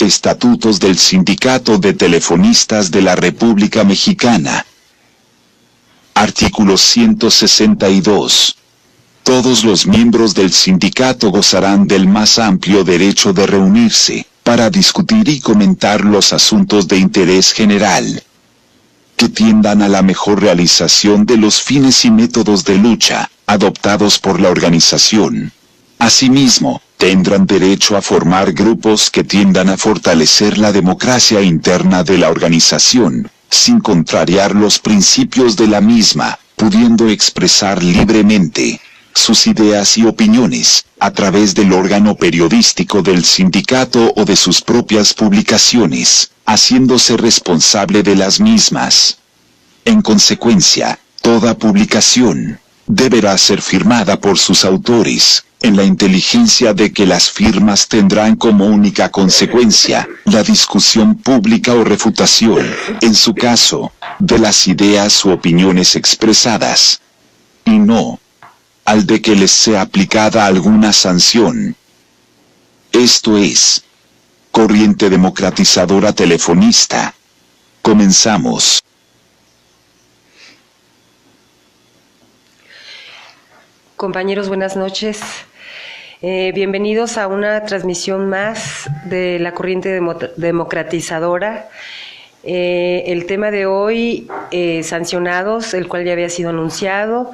Estatutos del Sindicato de Telefonistas de la República Mexicana. Artículo 162. Todos los miembros del sindicato gozarán del más amplio derecho de reunirse, para discutir y comentar los asuntos de interés general, que tiendan a la mejor realización de los fines y métodos de lucha, adoptados por la organización. Asimismo, tendrán derecho a formar grupos que tiendan a fortalecer la democracia interna de la organización, sin contrariar los principios de la misma, pudiendo expresar libremente sus ideas y opiniones, a través del órgano periodístico del sindicato o de sus propias publicaciones, haciéndose responsable de las mismas. En consecuencia, toda publicación deberá ser firmada por sus autores, en la inteligencia de que las firmas tendrán como única consecuencia la discusión pública o refutación, en su caso, de las ideas u opiniones expresadas, y no al de que les sea aplicada alguna sanción. Esto es Corriente Democratizadora Telefonista. Comenzamos. Compañeros, buenas noches. Bienvenidos a una transmisión más de la Corriente Democratizadora. El tema de hoy, sancionados, el cual ya había sido anunciado.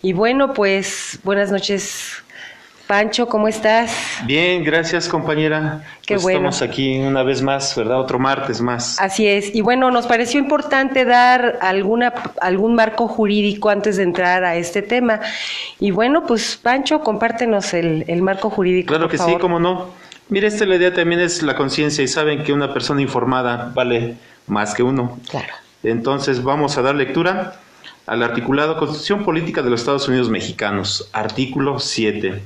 Y bueno, pues, buenas noches, Pancho, ¿cómo estás? Bien, gracias, compañera. Qué pues bueno. Estamos aquí una vez más, ¿verdad? Otro martes más. Así es. Y bueno, nos pareció importante dar algún marco jurídico antes de entrar a este tema. Y bueno, pues, Pancho, compártenos el marco jurídico, Claro por que favor. sí, cómo no. Mire, la idea también es la conciencia y saben que una persona informada vale más que uno. Claro. Entonces vamos a dar lectura al articulado Constitución Política de los Estados Unidos Mexicanos, artículo 7.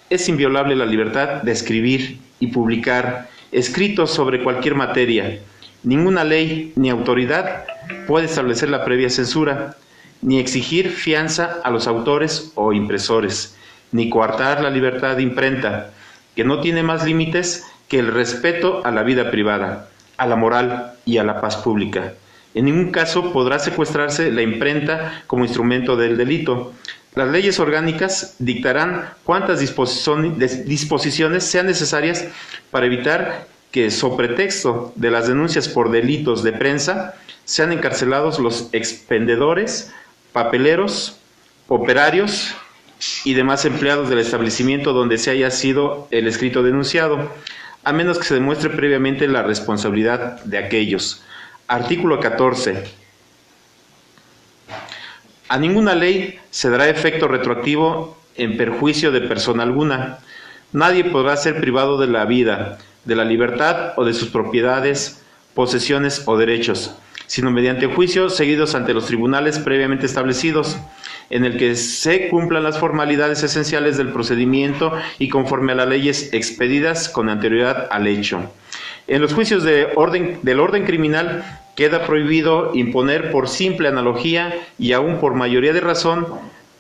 Es inviolable la libertad de escribir y publicar escritos sobre cualquier materia. Ninguna ley ni autoridad puede establecer la previa censura, ni exigir fianza a los autores o impresores, ni coartar la libertad de imprenta, que no tiene más límites que el respeto a la vida privada, a la moral y a la paz pública. En ningún caso podrá secuestrarse la imprenta como instrumento del delito. Las leyes orgánicas dictarán cuantas disposiciones sean necesarias para evitar que, sobre pretexto de las denuncias por delitos de prensa, sean encarcelados los expendedores, papeleros, operarios y demás empleados del establecimiento donde se haya sido el escrito denunciado, a menos que se demuestre previamente la responsabilidad de aquellos. Artículo 14. A ninguna ley se dará efecto retroactivo en perjuicio de persona alguna. Nadie podrá ser privado de la vida, de la libertad o de sus propiedades, posesiones o derechos, sino mediante juicios seguidos ante los tribunales previamente establecidos, en el que se cumplan las formalidades esenciales del procedimiento y conforme a las leyes expedidas con anterioridad al hecho. En los juicios del orden criminal queda prohibido imponer por simple analogía y aún por mayoría de razón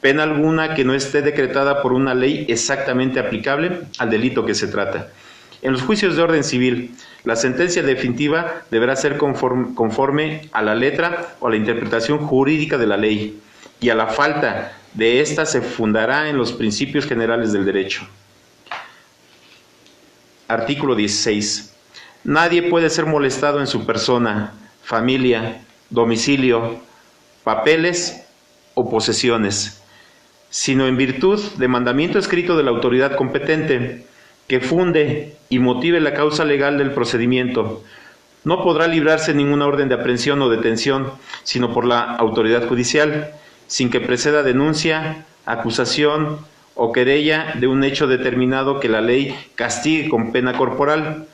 pena alguna que no esté decretada por una ley exactamente aplicable al delito que se trata. En los juicios de orden civil, la sentencia definitiva deberá ser conforme a la letra o a la interpretación jurídica de la ley, y a la falta de ésta se fundará en los principios generales del derecho. Artículo 16. Nadie puede ser molestado en su persona, familia, domicilio, papeles o posesiones, sino en virtud de mandamiento escrito de la autoridad competente, que funde y motive la causa legal del procedimiento. No podrá librarse ninguna orden de aprehensión o detención, sino por la autoridad judicial, sin que preceda denuncia, acusación o querella de un hecho determinado que la ley castigue con pena corporal,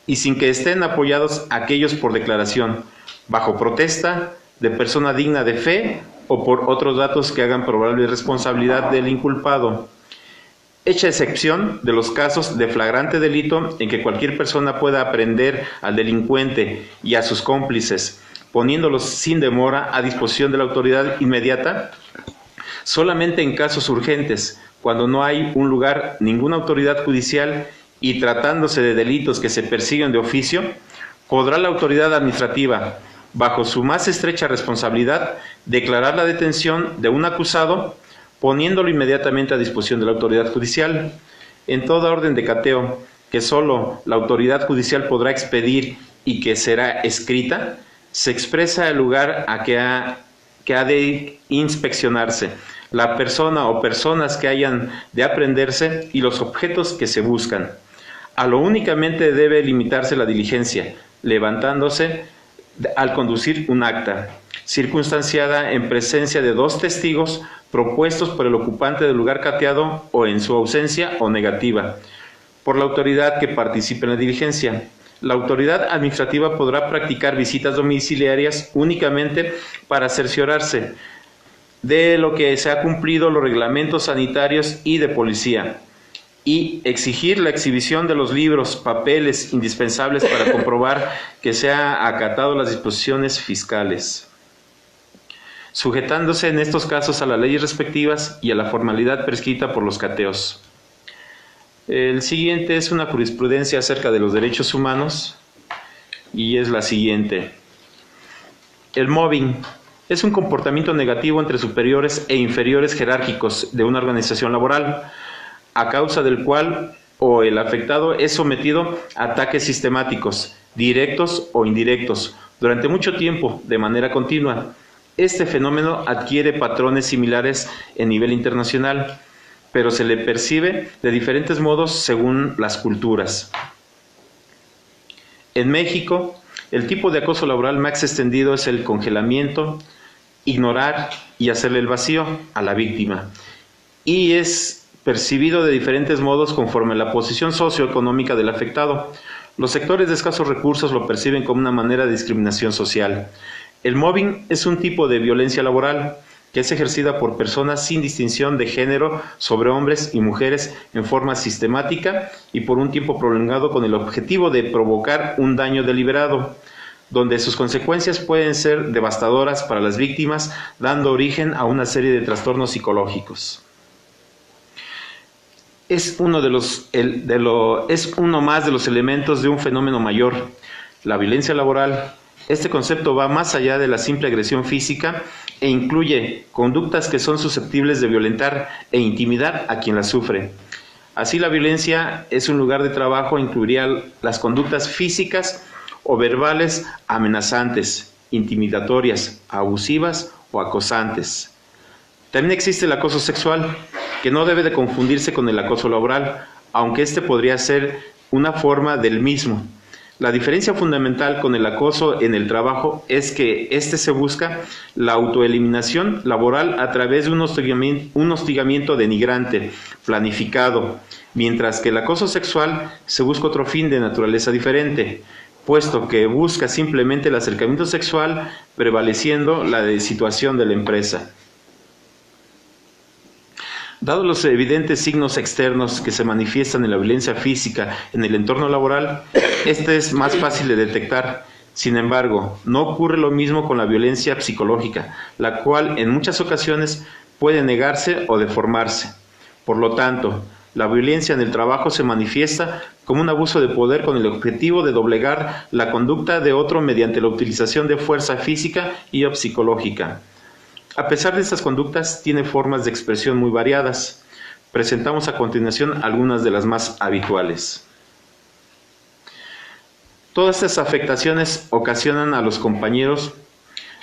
y sin que estén apoyados aquellos por declaración, bajo protesta, de persona digna de fe o por otros datos que hagan probable responsabilidad del inculpado. Hecha excepción de los casos de flagrante delito en que cualquier persona pueda aprehender al delincuente y a sus cómplices, poniéndolos sin demora a disposición de la autoridad inmediata, solamente en casos urgentes, cuando no hay un lugar, ninguna autoridad judicial y tratándose de delitos que se persiguen de oficio, podrá la autoridad administrativa, bajo su más estrecha responsabilidad, declarar la detención de un acusado, poniéndolo inmediatamente a disposición de la autoridad judicial. En toda orden de cateo que solo la autoridad judicial podrá expedir y que será escrita, se expresa el lugar a que ha de inspeccionarse, la persona o personas que hayan de aprenderse y los objetos que se buscan. A lo únicamente debe limitarse la diligencia, levantándose al conducir un acta, circunstanciada en presencia de 2 testigos propuestos por el ocupante del lugar cateado o en su ausencia o negativa, por la autoridad que participe en la diligencia. La autoridad administrativa podrá practicar visitas domiciliarias únicamente para cerciorarse de lo que se ha cumplido los reglamentos sanitarios y de policía, y exigir la exhibición de los libros, papeles indispensables para comprobar que se ha acatado las disposiciones fiscales, sujetándose en estos casos a las leyes respectivas y a la formalidad prescrita por los cateos. El siguiente es una jurisprudencia acerca de los derechos humanos y es la siguiente. El mobbing es un comportamiento negativo entre superiores e inferiores jerárquicos de una organización laboral, a causa del cual o el afectado es sometido a ataques sistemáticos, directos o indirectos, durante mucho tiempo, de manera continua. Este fenómeno adquiere patrones similares en nivel internacional, pero se le percibe de diferentes modos según las culturas. En México, el tipo de acoso laboral más extendido es el congelamiento, ignorar y hacerle el vacío a la víctima, y es percibido de diferentes modos conforme a la posición socioeconómica del afectado. Los sectores de escasos recursos lo perciben como una manera de discriminación social. El mobbing es un tipo de violencia laboral que es ejercida por personas sin distinción de género sobre hombres y mujeres en forma sistemática y por un tiempo prolongado con el objetivo de provocar un daño deliberado, donde sus consecuencias pueden ser devastadoras para las víctimas, dando origen a una serie de trastornos psicológicos. Es uno más de los elementos de un fenómeno mayor, la violencia laboral. Este concepto va más allá de la simple agresión física e incluye conductas que son susceptibles de violentar e intimidar a quien la sufre. Así, la violencia es un lugar de trabajo, incluiría las conductas físicas o verbales amenazantes, intimidatorias, abusivas o acosantes. También existe el acoso sexual, que no debe de confundirse con el acoso laboral, aunque este podría ser una forma del mismo. La diferencia fundamental con el acoso en el trabajo es que este se busca la autoeliminación laboral a través de un hostigamiento denigrante, planificado, mientras que el acoso sexual se busca otro fin de naturaleza diferente, puesto que busca simplemente el acercamiento sexual prevaleciendo la situación de la empresa. Dados los evidentes signos externos que se manifiestan en la violencia física en el entorno laboral, este es más fácil de detectar. Sin embargo, no ocurre lo mismo con la violencia psicológica, la cual en muchas ocasiones puede negarse o deformarse. Por lo tanto, la violencia en el trabajo se manifiesta como un abuso de poder con el objetivo de doblegar la conducta de otro mediante la utilización de fuerza física y o psicológica. A pesar de estas conductas, tiene formas de expresión muy variadas. Presentamos a continuación algunas de las más habituales. Todas estas afectaciones ocasionan a los compañeros,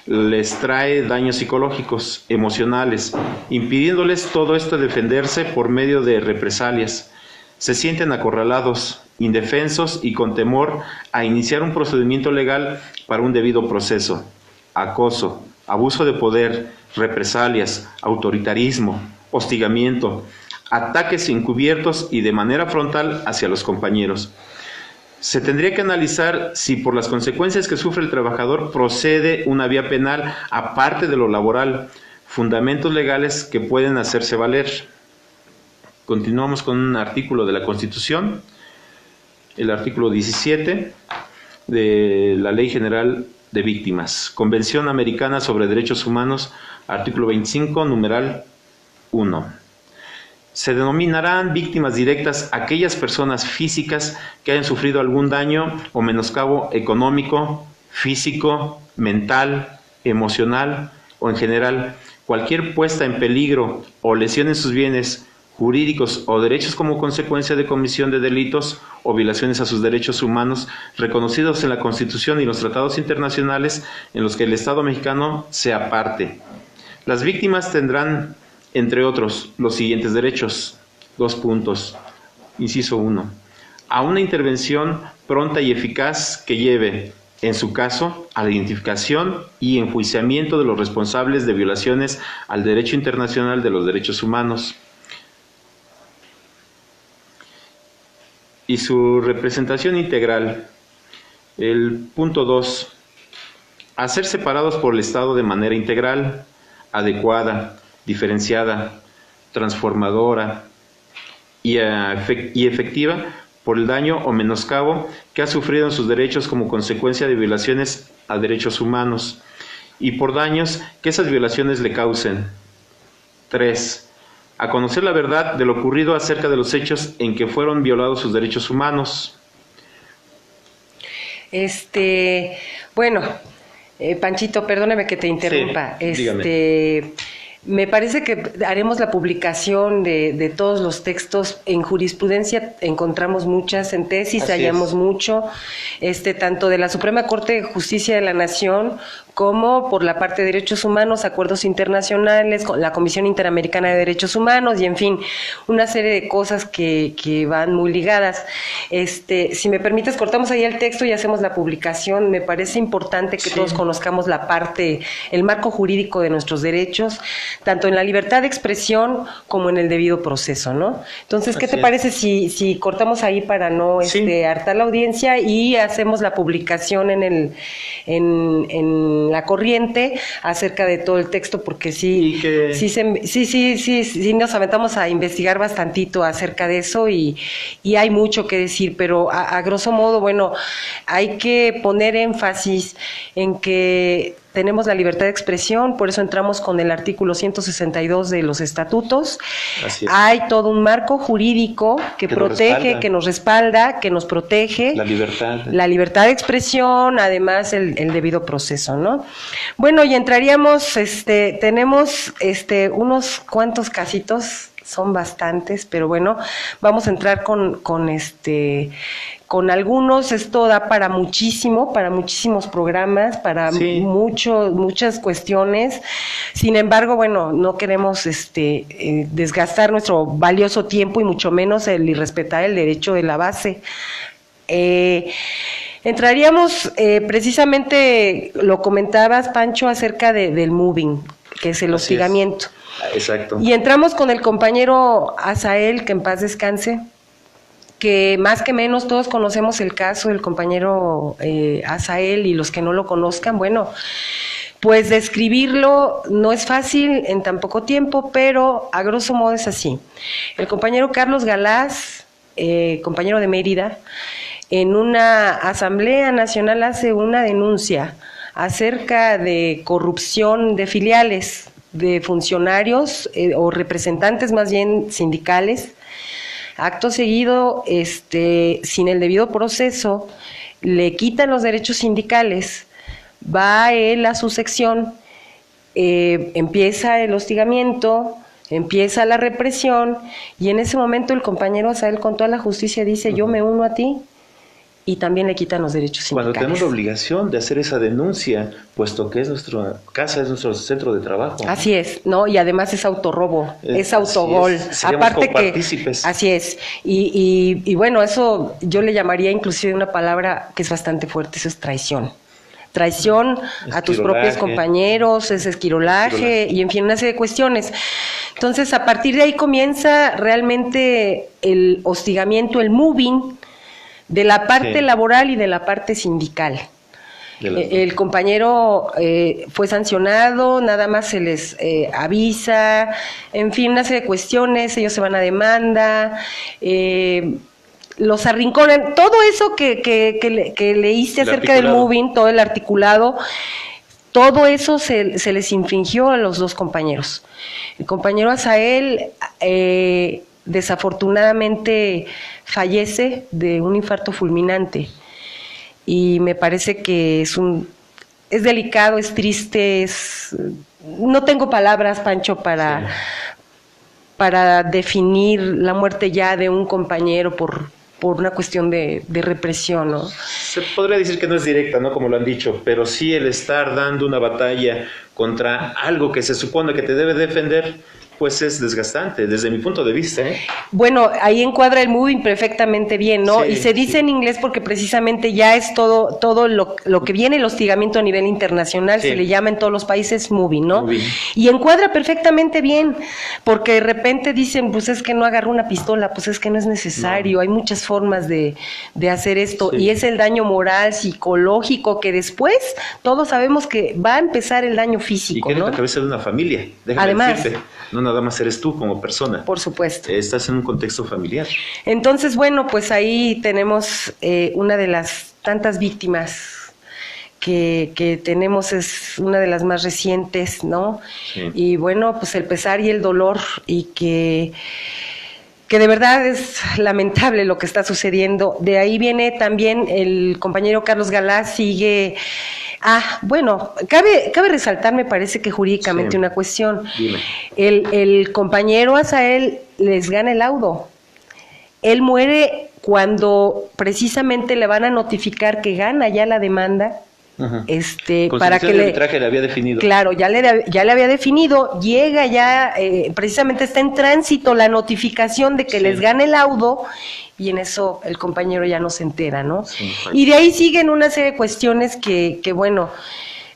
les trae daños psicológicos, emocionales, impidiéndoles todo esto defenderse por medio de represalias. Se sienten acorralados, indefensos y con temor a iniciar un procedimiento legal para un debido proceso. Acoso, abuso de poder, represalias, autoritarismo, hostigamiento, ataques encubiertos y de manera frontal hacia los compañeros. Se tendría que analizar si por las consecuencias que sufre el trabajador procede una vía penal aparte de lo laboral, fundamentos legales que pueden hacerse valer. Continuamos con un artículo de la Constitución, el artículo 17 de la Ley General de Víctimas, Convención Americana sobre Derechos Humanos, artículo 25, numeral 1. Se denominarán víctimas directas aquellas personas físicas que hayan sufrido algún daño o menoscabo económico, físico, mental, emocional o en general cualquier puesta en peligro o lesión en sus bienes jurídicos o derechos como consecuencia de comisión de delitos o violaciones a sus derechos humanos reconocidos en la Constitución y los tratados internacionales en los que el Estado mexicano sea parte. Las víctimas tendrán, entre otros, los siguientes derechos. 2 puntos. Inciso 1. A una intervención pronta y eficaz que lleve, en su caso, a la identificación y enjuiciamiento de los responsables de violaciones al derecho internacional de los derechos humanos y su representación integral. El punto 2. A ser separados por el Estado de manera integral, adecuada, diferenciada, transformadora y efectiva por el daño o menoscabo que ha sufrido en sus derechos como consecuencia de violaciones a derechos humanos y por daños que esas violaciones le causen. 3. A conocer la verdad de lo ocurrido acerca de los hechos en que fueron violados sus derechos humanos. Bueno, Panchito, perdóname que te interrumpa. Sí, dígame. Me parece que haremos la publicación de todos los textos. En jurisprudencia encontramos muchas, en tesis hallamos mucho, tanto de la Suprema Corte de Justicia de la Nación como por la parte de derechos humanos, acuerdos internacionales, la Comisión Interamericana de Derechos Humanos y en fin, una serie de cosas que van muy ligadas. Si me permites, cortamos ahí el texto y hacemos la publicación. Me parece importante que todos conozcamos la parte, el marco jurídico de nuestros derechos, tanto en la libertad de expresión como en el debido proceso, ¿no? Entonces, ¿qué te parece si cortamos ahí para no hartar la audiencia y hacemos la publicación en la corriente acerca de todo el texto? Porque sí nos aventamos a investigar bastantito acerca de eso y hay mucho que decir, pero a grosso modo, bueno, hay que poner énfasis en que tenemos la libertad de expresión, por eso entramos con el artículo 162 de los estatutos. Hay todo un marco jurídico que protege, que nos respalda, que nos protege. La libertad de expresión, además el debido proceso, ¿no? Bueno, y entraríamos, tenemos unos cuantos casitos, son bastantes, pero bueno, vamos a entrar con algunos. Esto da para muchísimos programas, para muchas cuestiones. Sin embargo, bueno, no queremos desgastar nuestro valioso tiempo y mucho menos el irrespetar el derecho de la base. Entraríamos precisamente, lo comentabas, Pancho, acerca del moving, que es el hostigamiento. Exacto. Y entramos con el compañero Asael, que en paz descanse, que más que menos todos conocemos el caso del compañero Asael, y los que no lo conozcan, bueno, pues describirlo no es fácil en tan poco tiempo, pero a grosso modo es así. El compañero Carlos Galaz, compañero de Mérida, en una asamblea nacional hace una denuncia acerca de corrupción de filiales, de funcionarios o representantes más bien sindicales. Acto seguido, sin el debido proceso, le quitan los derechos sindicales, va él a su sección, empieza el hostigamiento, empieza la represión, y en ese momento el compañero Asael con toda la justicia dice: yo me uno a ti, y también le quitan los derechos sindicales. Cuando tenemos la obligación de hacer esa denuncia, puesto que es nuestra casa, es nuestro centro de trabajo. Así es, ¿no? Y además es autorrobo, es autogol. Aparte que así es. Y bueno, eso yo le llamaría inclusive una palabra que es bastante fuerte, eso es traición. Traición a tus propios compañeros, es esquirolaje y en fin, una serie de cuestiones. Entonces, a partir de ahí comienza realmente el hostigamiento, el moving, de la parte laboral y de la parte sindical. El compañero fue sancionado, nada más se les avisa, en fin, una serie de cuestiones, ellos se van a demanda, los arrinconan, todo eso que leíste acerca del moving, todo el articulado, todo eso se les infringió a los dos compañeros. El compañero Asael desafortunadamente fallece de un infarto fulminante y me parece que es delicado, es triste, no tengo palabras, Pancho, para definir la muerte ya de un compañero por una cuestión de represión, ¿no? Se podría decir que no es directa, ¿no? Como lo han dicho, pero sí el estar dando una batalla contra algo que se supone que te debe defender, pues es desgastante, desde mi punto de vista, ¿eh? Bueno, ahí encuadra el moving perfectamente bien, ¿no? Sí, y se dice en inglés porque precisamente ya es todo lo que viene el hostigamiento a nivel internacional, se le llama en todos los países moving, ¿no? Moving. Y encuadra perfectamente bien, porque de repente dicen, pues es que no agarró una pistola, pues es que no es necesario, hay muchas formas de hacer esto, y es el daño moral, psicológico, que después todos sabemos que va a empezar el daño físico, y que ¿no? es la cabeza de una familia, déjame Además, decirte. No nada más eres tú como persona. Por supuesto. Estás en un contexto familiar. Entonces, bueno, pues ahí tenemos una de las tantas víctimas que tenemos, es una de las más recientes, ¿no? Sí. Y bueno, pues el pesar y el dolor, y que de verdad es lamentable lo que está sucediendo. De ahí viene también el compañero Carlos Galás, sigue... bueno, cabe resaltar, me parece que jurídicamente una cuestión. Dime. El compañero Asael les gana el laudo. Él muere cuando precisamente le van a notificar que gana ya la demanda. Para que el arbitraje le había definido. Claro, ya le había definido, llega ya, precisamente está en tránsito la notificación de que les gane el laudo, y en eso el compañero ya no se entera, ¿no? Sí, y de ahí siguen una serie de cuestiones que bueno,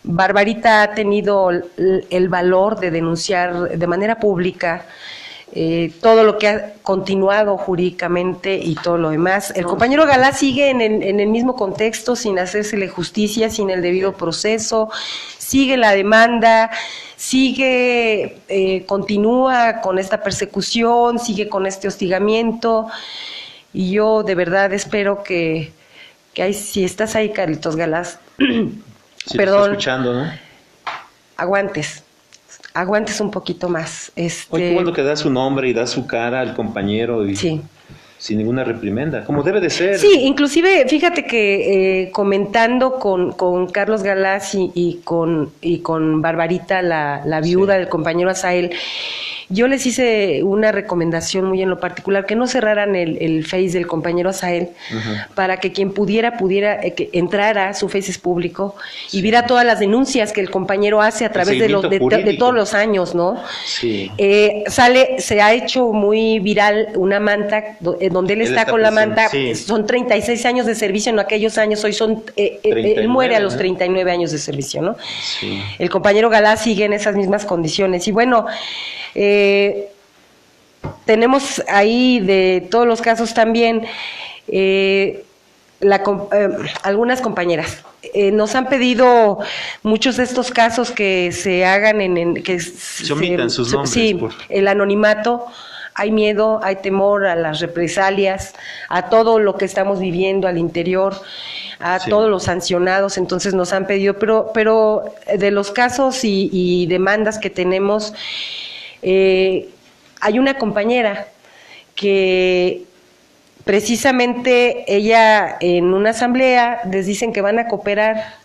Barbarita ha tenido el valor de denunciar de manera pública todo lo que ha continuado jurídicamente y todo lo demás. El compañero Galás sigue en el mismo contexto, sin hacérsele justicia, sin el debido proceso, sigue la demanda, continúa con esta persecución, sigue con este hostigamiento, y yo de verdad espero que si estás ahí, Carlitos Galás, sí, perdón, te estoy escuchando, ¿no? Aguantes un poquito más. Oye, bueno, que da su nombre y da su cara al compañero y sí, sin ninguna reprimenda, como debe de ser. Sí, inclusive, fíjate que comentando con Carlos Galás y con Barbarita, la viuda del compañero Asael, yo les hice una recomendación muy en lo particular, que no cerraran el Face del compañero Asael, para que quien pudiera que entrara, su Face es público, y viera todas las denuncias que el compañero hace a través de todos los años, ¿no? Sí. Se ha hecho muy viral una manta, donde él está con la manta, son 36 años de servicio en aquellos años, hoy son, él muere a los 39 años de servicio, ¿no? Sí. El compañero Galás sigue en esas mismas condiciones, y bueno, tenemos ahí de todos los casos también algunas compañeras nos han pedido muchos de estos casos que se hagan que se omitan sus nombres. Sí, el anonimato. Hay miedo, hay temor a las represalias, a todo lo que estamos viviendo al interior, a todos los sancionados. Entonces nos han pedido, pero de los casos y demandas que tenemos, hay una compañera que precisamente ella en una asamblea les dicen que van a cooperar,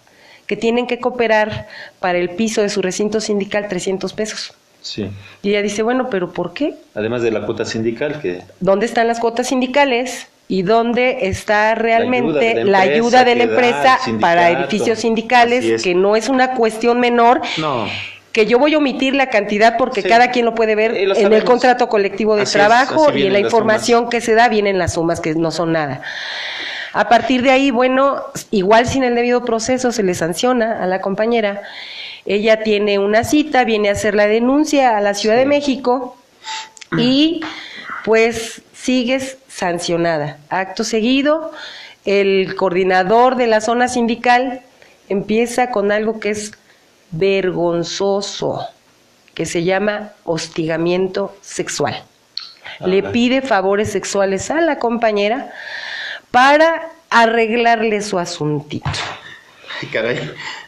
que tienen que cooperar para el piso de su recinto sindical 300 pesos. Sí. Y ella dice, bueno, ¿pero por qué? Además de la cuota sindical. ¿Dónde están las cuotas sindicales? ¿Y dónde está realmente la ayuda de la empresa para edificios sindicales? Que no es una cuestión menor. No. Que yo voy a omitir la cantidad porque cada quien lo puede ver en el contrato colectivo de trabajo y en la información que se da vienen las sumas que no son nada. A partir de ahí, bueno, igual sin el debido proceso se le sanciona a la compañera. Ella tiene una cita, viene a hacer la denuncia a la Ciudad de México y pues sigues sancionada. Acto seguido, el coordinador de la zona sindical empieza con algo que es vergonzoso, que se llama hostigamiento sexual. Le pide favores sexuales a la compañera para arreglarle su asuntito. caray.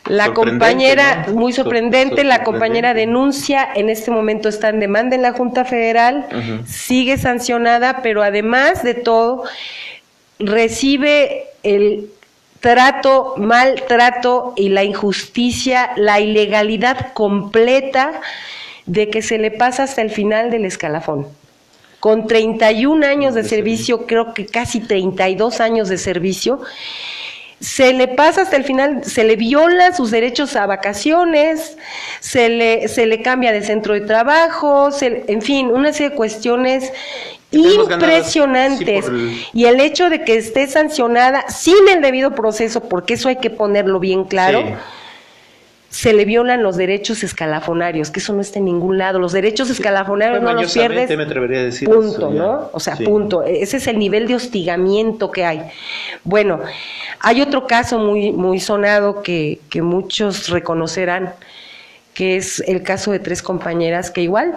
La compañera, ¿no? muy sorprendente, la compañera denuncia, en este momento está en demanda en la Junta Federal, sigue sancionada, pero además de todo, recibe el maltrato y la injusticia, la ilegalidad completa de que se le pasa hasta el final del escalafón. Con 31 años de servicio, creo que casi 32 años de servicio, se le pasa hasta el final, se le viola sus derechos a vacaciones, se le cambia de centro de trabajo, en fin, una serie de cuestiones impresionantes. Sí, y el hecho de que esté sancionada sin el debido proceso, porque eso hay que ponerlo bien claro, sí, se le violan los derechos escalafonarios, que eso no está en ningún lado. Los derechos escalafonarios no los pierdes, me atrevería a decir punto, eso, ¿no? O sea, sí, punto. Ese es el nivel de hostigamiento que hay. Bueno, hay otro caso muy sonado que muchos reconocerán, que es el caso de 3 compañeras que igual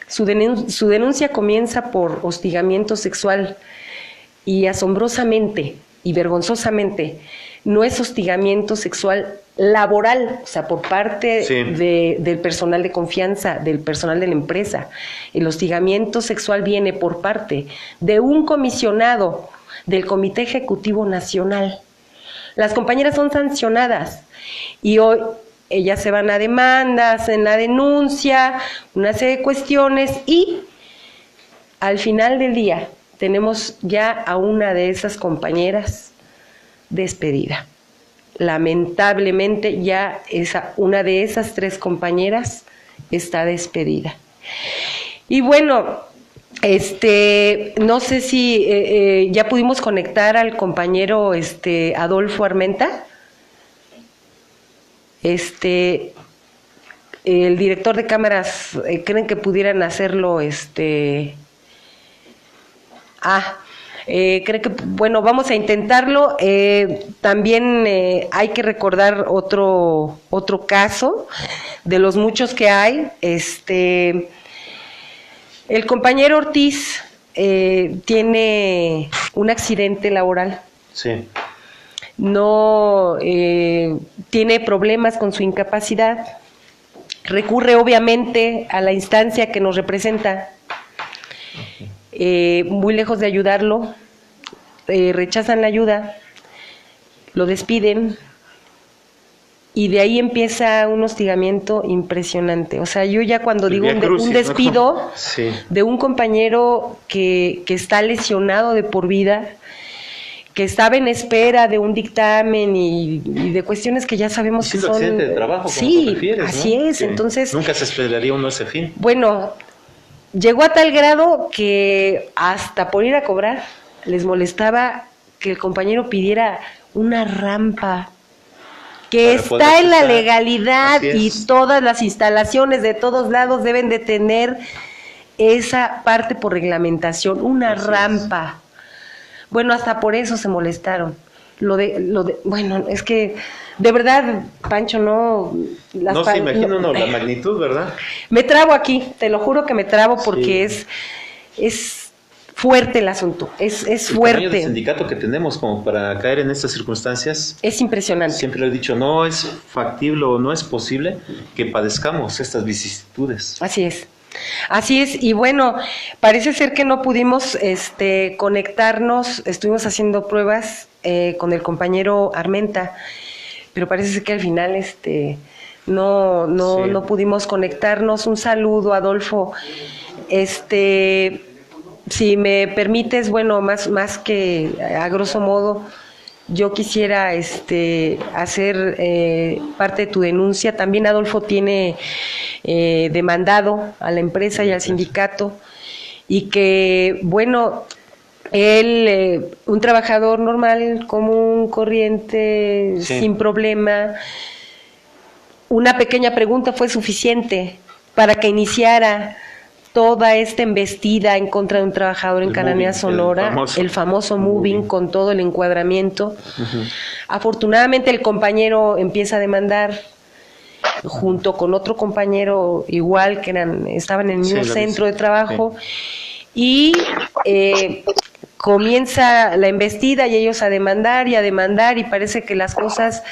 su denuncia comienza por hostigamiento sexual y asombrosamente y vergonzosamente no es hostigamiento sexual laboral, o sea, por parte sí, del personal de confianza, del personal de la empresa. El hostigamiento sexual viene por parte de un comisionado del Comité Ejecutivo Nacional. Las compañeras son sancionadas y hoy ellas se van a demandas, en la denuncia, una serie de cuestiones y al final del día tenemos ya a una de esas compañeras despedida. Lamentablemente ya una de esas 3 compañeras está despedida. Y bueno, no sé si ya pudimos conectar al compañero Adolfo Armenta. El director de cámaras, ¿creen que pudieran hacerlo? Creo que, bueno, vamos a intentarlo. También hay que recordar otro caso de los muchos que hay. El compañero Ortiz tiene un accidente laboral. Sí. No tiene problemas con su incapacidad. Recurre obviamente a la instancia que nos representa. Muy lejos de ayudarlo, rechazan la ayuda, lo despiden y de ahí empieza un hostigamiento impresionante. O sea, yo ya cuando digo un despido, ¿no? Sí, de un compañero que está lesionado de por vida, que estaba en espera de un dictamen y de cuestiones que ya sabemos que son... accidente de trabajo, sí, como te refieres, así ¿no? es, Sí. Entonces... Nunca se esperaría uno ese fin. Bueno, llegó a tal grado que hasta por ir a cobrar les molestaba que el compañero pidiera una rampa, que está en la legalidad y todas las instalaciones de todos lados deben de tener esa parte por reglamentación, una rampa. Bueno, hasta por eso se molestaron. Bueno, es que de verdad, Pancho, no... No se imagina uno la magnitud, ¿verdad? Me trabo aquí, te lo juro que me trabo porque sí, es fuerte el asunto, es fuerte. El tamaño de sindicato que tenemos como para caer en estas circunstancias es impresionante. Siempre lo he dicho, no es factible o no es posible que padezcamos estas vicisitudes. Así es. Así es, y bueno, parece ser que no pudimos conectarnos, estuvimos haciendo pruebas con el compañero Armenta, pero parece ser que al final no pudimos conectarnos. Un saludo, Adolfo. Si me permites, bueno, más que a grosso modo, yo quisiera hacer parte de tu denuncia. También Adolfo tiene demandado a la empresa y al sindicato, y que, bueno, él, un trabajador normal, común, corriente, sí, sin problema, una pequeña pregunta fue suficiente para para toda esta embestida en contra de un trabajador en Cananea, Sonora, el famoso moving, con todo el encuadramiento. Afortunadamente el compañero empieza a demandar junto con otro compañero igual que estaban en el mismo centro de trabajo, y comienza la embestida y ellos a demandar y parece que las cosas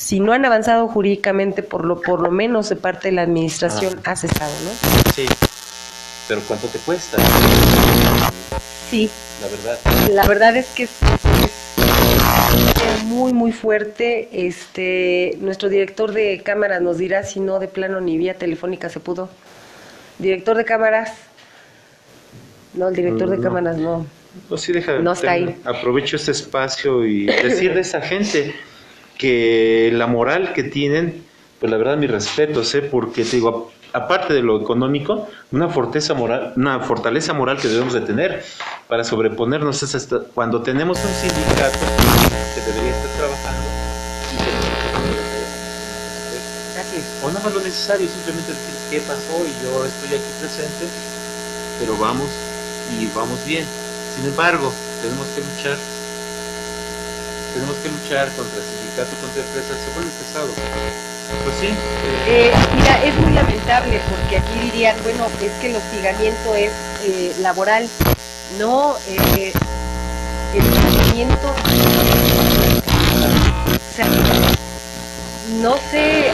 si no han avanzado jurídicamente, por lo menos de parte de la administración ha cesado, ¿no? Sí, pero ¿cuánto te cuesta? Sí. La verdad. La verdad es que es muy, muy fuerte. Nuestro director de cámaras nos dirá si no de plano ni vía telefónica se pudo. Director de cámaras. No, el director de cámaras no. No, sí, no está ahí. Aprovecho este espacio y decir de esa gente que la moral que tienen, pues la verdad mis respetos, porque te digo, aparte de lo económico, una fortaleza moral que debemos de tener para sobreponernos cuando tenemos un sindicato que debería estar trabajando y que o nada más lo necesario, simplemente decir qué pasó y yo estoy aquí presente, pero vamos y vamos bien. Sin embargo, tenemos que luchar contra el sindicato, contra empresas, se vuelve pesado. Pues sí. Mira, es muy lamentable porque aquí dirían, bueno, es que el hostigamiento es laboral, no el hostigamiento, o sea, no sé,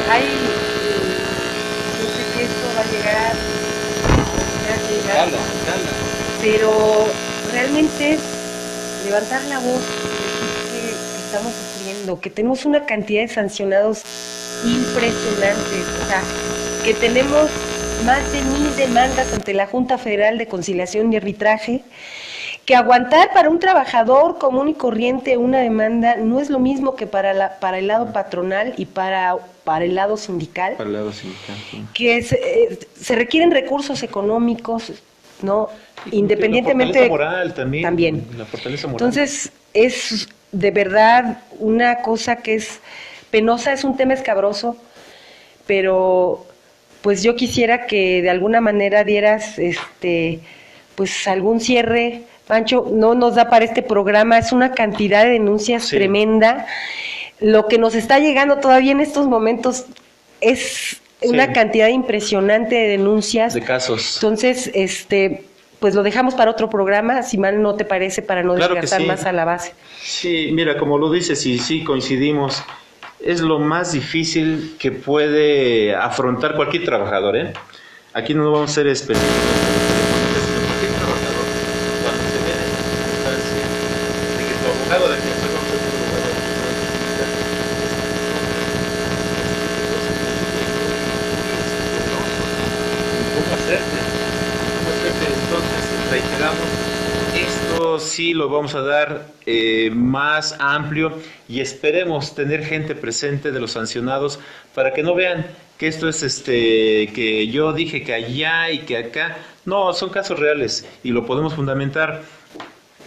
no sé que esto va a llegar, pero realmente es levantar la voz, decir que estamos sufriendo, que tenemos una cantidad de sancionados impresionantes, o sea, que tenemos más de 1000 demandas ante la Junta Federal de Conciliación y Arbitraje, que aguantar para un trabajador común y corriente una demanda no es lo mismo que para el lado patronal y para el lado sindical. Para el lado sindical. Sí. Que se requieren recursos económicos, ¿no? Independientemente. La fortaleza moral también. La fortaleza moral. Entonces, es de verdad una cosa que es penosa, es un tema escabroso, pero pues yo quisiera que de alguna manera dieras pues algún cierre. Pancho, no nos da para este programa, es una cantidad de denuncias tremenda. Lo que nos está llegando todavía en estos momentos es una cantidad impresionante de denuncias. De casos. Entonces, pues lo dejamos para otro programa, si mal no te parece, para no desgastar más a la base. Sí, mira, como lo dices, y sí coincidimos, es lo más difícil que puede afrontar cualquier trabajador, ¿eh? Aquí no vamos a ser específicos. Cualquier trabajador, cuando se ve en circunstancia de que tu abogado de defensa no se entonces reiteramos, esto sí lo vamos a dar más amplio y esperemos tener gente presente de los sancionados para que no vean que esto es que yo dije que allá y que acá. No, son casos reales y lo podemos fundamentar.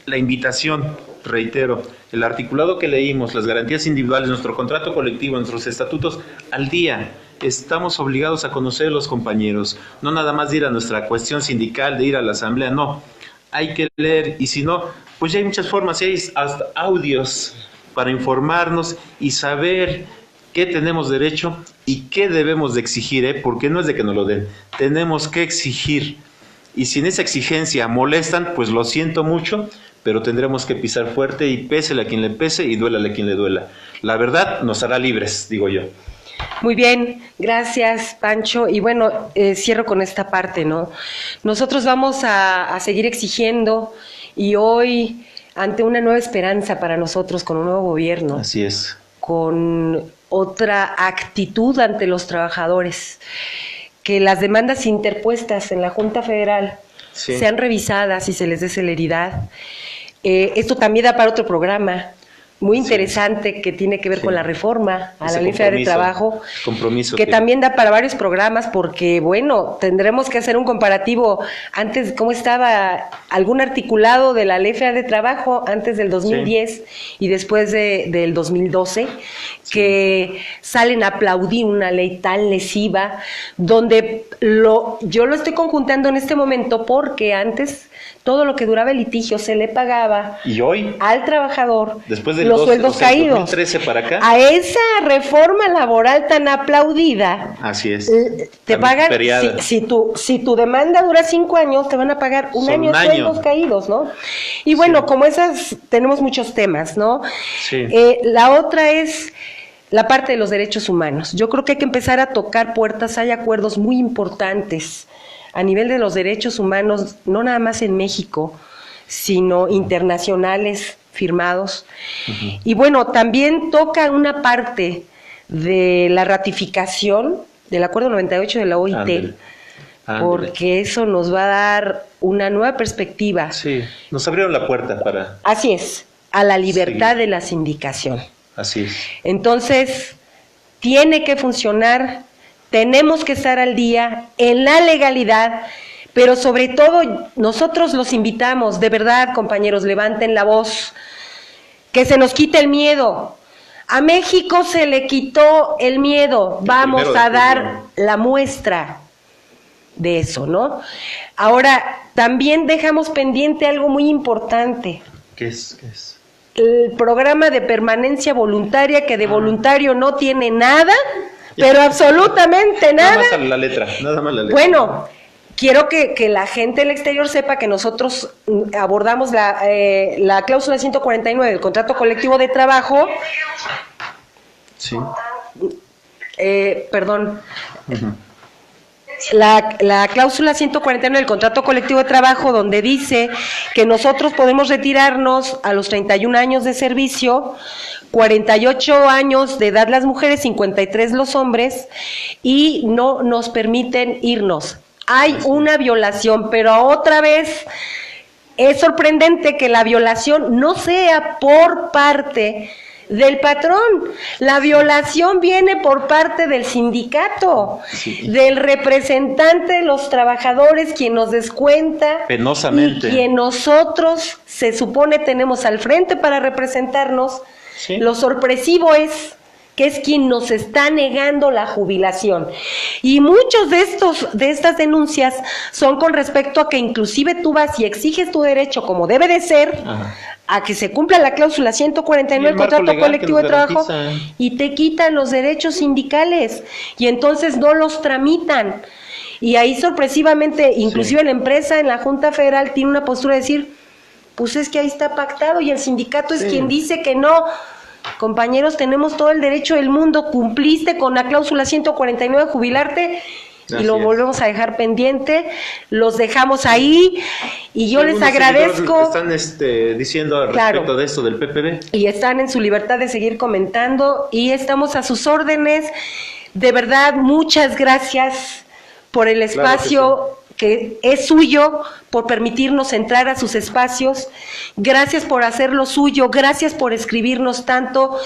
La invitación, reitero, el articulado que leímos, las garantías individuales, nuestro contrato colectivo, nuestros estatutos al día. Estamos obligados a conocer a los compañeros, no nada más de ir a nuestra cuestión sindical, de ir a la asamblea, no. Hay que leer y si no, pues ya hay muchas formas, hay hasta audios para informarnos y saber qué tenemos derecho y qué debemos de exigir, porque no es de que nos lo den, tenemos que exigir. Y si en esa exigencia molestan, pues lo siento mucho, pero tendremos que pisar fuerte y pésele a quien le pese y duélale a quien le duela. La verdad nos hará libres, digo yo. Muy bien, gracias Pancho. Y bueno, cierro con esta parte, ¿no? Nosotros vamos a seguir exigiendo y hoy, ante una nueva esperanza para nosotros, con un nuevo gobierno. Así es. Con otra actitud ante los trabajadores, que las demandas interpuestas en la Junta Federal sean revisadas y se les dé celeridad. Esto también da para otro programa muy interesante que tiene que ver con la reforma a la Ley Federal de Trabajo, que también da para varios programas, porque bueno, tendremos que hacer un comparativo antes, cómo estaba algún articulado de la Ley Federal de Trabajo antes del 2010 y después del 2012, que salen a aplaudir una ley tan lesiva, donde yo lo estoy conjuntando en este momento porque antes todo lo que duraba el litigio se le pagaba y hoy al trabajador después de los sueldos caídos. 2013 para acá. A esa reforma laboral tan aplaudida, así es, te pagan, si tu demanda dura 5 años, te van a pagar un año de sueldos caídos, ¿no? Y bueno, como esas, tenemos muchos temas, ¿no? Sí. La otra es la parte de los derechos humanos. Yo creo que hay que empezar a tocar puertas. Hay acuerdos muy importantes a nivel de los derechos humanos, no nada más en México, sino internacionales firmados. Y bueno, también toca una parte de la ratificación del Acuerdo 98 de la OIT, Ándale. porque eso nos va a dar una nueva perspectiva. Sí, nos abrieron la puerta para... Así es, a la libertad Sí. de la sindicación. Así es. Entonces, tiene que funcionar, tenemos que estar al día en la legalidad, pero sobre todo nosotros los invitamos, de verdad, compañeros, levanten la voz, que se nos quite el miedo. A México se le quitó el miedo, vamos primero de a dar julio. la muestra de eso, ¿no? Ahora, también dejamos pendiente algo muy importante. ¿Qué es? ¿Qué es? El programa de permanencia voluntaria, que de voluntario no tiene nada, pero absolutamente Nada nada. más la letra, nada más la letra. Bueno, quiero que la gente del exterior sepa que nosotros abordamos la cláusula 149 del contrato colectivo de trabajo, Sí. perdón, la cláusula 149 del contrato colectivo de trabajo, donde dice que nosotros podemos retirarnos a los 31 años de servicio, 48 años de edad las mujeres, 53 los hombres, y no nos permiten irnos. Hay una violación, pero otra vez es sorprendente que la violación no sea por parte del patrón. La violación viene por parte del sindicato, del representante de los trabajadores, quien nos descuenta Penosamente. y quien nosotros se supone tenemos al frente para representarnos. Sí. Lo sorpresivo es que es quien nos está negando la jubilación. Y muchos de estas denuncias son con respecto a que inclusive tú vas y exiges tu derecho, como debe de ser, Ajá. a que se cumpla la cláusula 149 Y del el marco contrato legal colectivo que de nos trabajo, garantiza. y te quitan los derechos sindicales, y entonces no los tramitan. Y ahí sorpresivamente, inclusive la empresa en la Junta Federal tiene una postura de decir, pues es que ahí está pactado, y el sindicato es Sí. quien dice que no. Compañeros, tenemos todo el derecho del mundo, cumpliste con la cláusula 149 de jubilarte, y Así lo es. volvemos a dejar pendiente, los dejamos ahí, y yo les Algunos agradezco. seguidores están diciendo al Claro. respecto de esto del PPB. Y están en su libertad de seguir comentando, y estamos a sus órdenes. De verdad, muchas gracias por el espacio que es suyo, por permitirnos entrar a sus espacios. Gracias por hacer lo suyo, gracias por escribirnos tanto,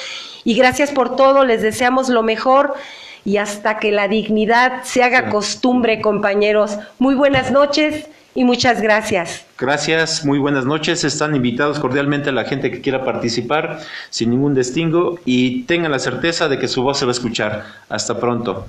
y gracias por todo. Les deseamos lo mejor, y hasta que la dignidad se haga costumbre, compañeros. Muy buenas noches y muchas gracias. Gracias, muy buenas noches. Están invitados cordialmente a la gente que quiera participar sin ningún distingo, y tengan la certeza de que su voz se va a escuchar. Hasta pronto.